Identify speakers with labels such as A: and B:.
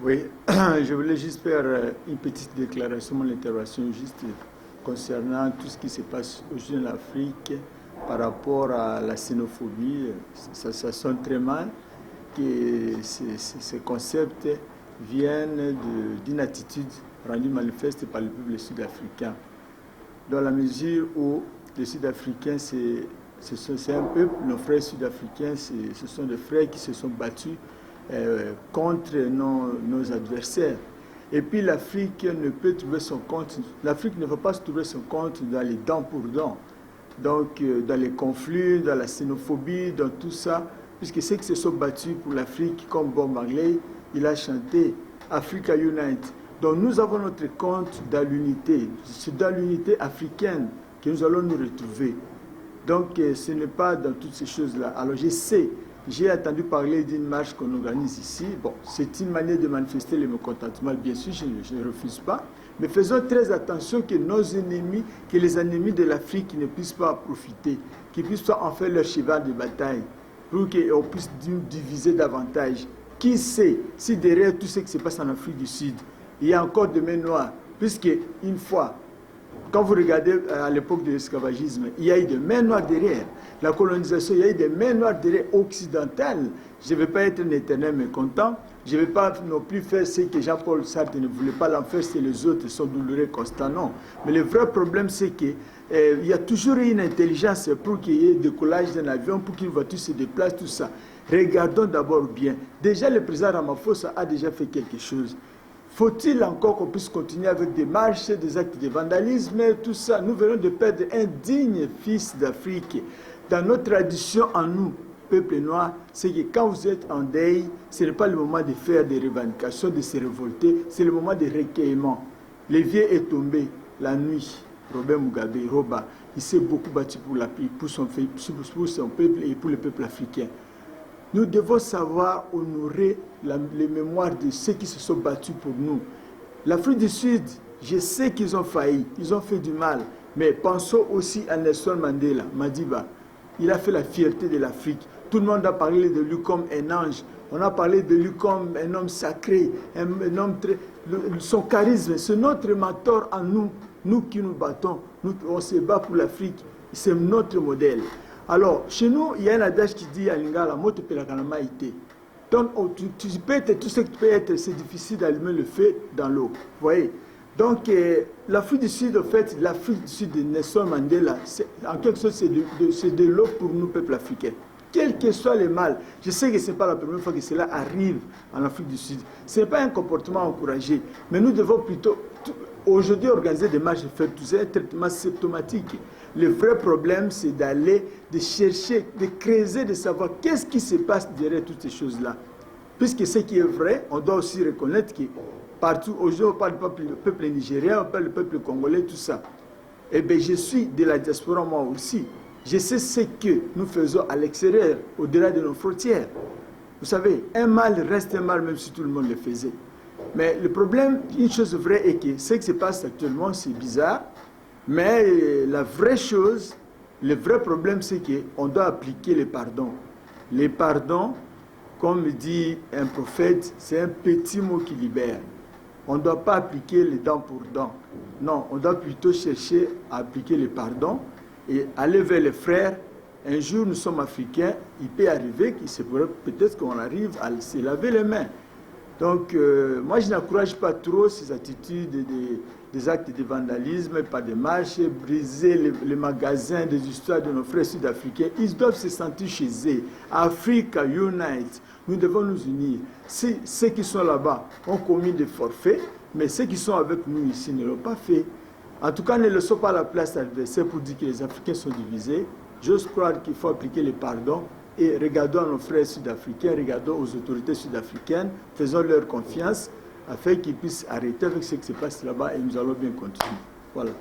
A: Oui, je voulais juste faire une petite déclaration, mon intervention juste concernant tout ce qui se passe aujourd'hui en Afrique par rapport à la xénophobie. Ça sonne très mal que ces concepts viennent d'une attitude rendue manifeste par le peuple sud-africain. Dans la mesure où les Sud-Africains, c'est un peuple, nos frères sud-africains, ce sont des frères qui se sont battus contre nos adversaires. Et puis l'Afrique ne peut trouver son compte, l'Afrique ne va pas se trouver son compte dans les dents pour dents, donc dans les conflits, dans la xénophobie, dans tout ça, puisque ceux qui se sont battus pour l'Afrique, comme Bob Marley, il a chanté Africa Unite. Donc nous avons notre compte dans l'unité, c'est dans l'unité africaine que nous allons nous retrouver. Donc ce n'est pas dans toutes ces choses-là. Alors je sais, j'ai entendu parler d'une marche qu'on organise ici. Bon, c'est une manière de manifester le mécontentement, bien sûr, je ne refuse pas. Mais faisons très attention que nos ennemis, que les ennemis de l'Afrique ne puissent pas profiter, qu'ils ne puissent pas en faire leur cheval de bataille, pour qu'on puisse nous diviser davantage. Qui sait si derrière tout ce qui se passe en Afrique du Sud, il y a encore des mains noires, puisque une fois, quand vous regardez à l'époque de l'esclavagisme, il y a eu des mains noires derrière. La colonisation, il y a eu des mains noires derrière occidentales. Je ne vais pas être un éternel mécontent. Je ne vais pas non plus faire ce que Jean-Paul Sartre ne voulait pas l'en faire, c'est les autres sont douloureux constants. Non. Mais le vrai problème, c'est qu'il y a toujours une intelligence pour qu'il y ait décollage d'un avion, pour qu'une voiture se déplace, tout ça. Regardons d'abord bien. Déjà, le président Ramaphosa a déjà fait quelque chose. Faut-il encore qu'on puisse continuer avec des marches, des actes de vandalisme, tout ça? Nous venons de perdre un digne fils d'Afrique. Dans notre tradition, en nous, peuple noir, c'est que quand vous êtes en deuil, ce n'est pas le moment de faire des revendications, de se révolter, c'est le moment de recueillement. Le vieux est tombé la nuit. Robert Mugabe, Roba, il s'est beaucoup battu pour son peuple et pour le peuple africain. Nous devons savoir honorer les mémoires de ceux qui se sont battus pour nous. L'Afrique du Sud, je sais qu'ils ont failli, ils ont fait du mal, mais pensons aussi à Nelson Mandela, Madiba. Il a fait la fierté de l'Afrique. Tout le monde a parlé de lui comme un ange. On a parlé de lui comme un homme sacré, un homme très... Son charisme, c'est notre mentor en nous, nous qui nous battons. On se bat pour l'Afrique, c'est notre modèle. Alors, chez nous, il y a un adage qui dit à Lingala, moto pelakanama ite. Donc, tu peux être tout ce que tu peux être, c'est difficile d'allumer le feu dans l'eau. Vous voyez? Donc, l'Afrique du Sud, en fait, l'Afrique du Sud de Nelson Mandela, en quelque sorte, c'est de l'eau pour nous, peuple africain. Quel que soit le mal, je sais que ce n'est pas la première fois que cela arrive en Afrique du Sud. Ce n'est pas un comportement encouragé, mais nous devons plutôt, aujourd'hui, organiser des marches de fête, tout ça, un traitement symptomatique. Le vrai problème, c'est d'aller, de chercher, de creuser, de savoir qu'est-ce qui se passe derrière toutes ces choses-là. Puisque ce qui est vrai, on doit aussi reconnaître que partout, aujourd'hui, on parle du peuple nigérien, on parle du peuple congolais, tout ça. Eh bien, je suis de la diaspora, moi aussi. Je sais ce que nous faisons à l'extérieur, au-delà de nos frontières. Vous savez, un mal reste un mal, même si tout le monde le faisait. Mais le problème, une chose vraie est que ce qui se passe actuellement, c'est bizarre. Mais la vraie chose, le vrai problème, c'est qu'on doit appliquer les pardons. Les pardons, comme dit un prophète, c'est un petit mot qui libère. On ne doit pas appliquer les dents pour dents. Non, on doit plutôt chercher à appliquer les pardons et aller vers les frères. Un jour, nous sommes africains, il peut arriver, peut-être qu'on arrive à se laver les mains. Donc, moi, je n'encourage pas trop ces attitudes des actes de vandalisme, pas de marches, briser les magasins des histoires de nos frères sud-africains. Ils doivent se sentir chez eux. Africa Unite. Nous devons nous unir. Ceux qui sont là-bas ont commis des forfaits, mais ceux qui sont avec nous ici ne l'ont pas fait. En tout cas, ne laissons pas la place à l'adversaire pour dire que les Africains sont divisés. J'ose croire qu'il faut appliquer les pardons. Et regardons à nos frères sud-africains, regardons aux autorités sud-africaines, faisons leur confiance afin qu'ils puissent arrêter avec ce qui se passe là-bas et nous allons bien continuer. Voilà.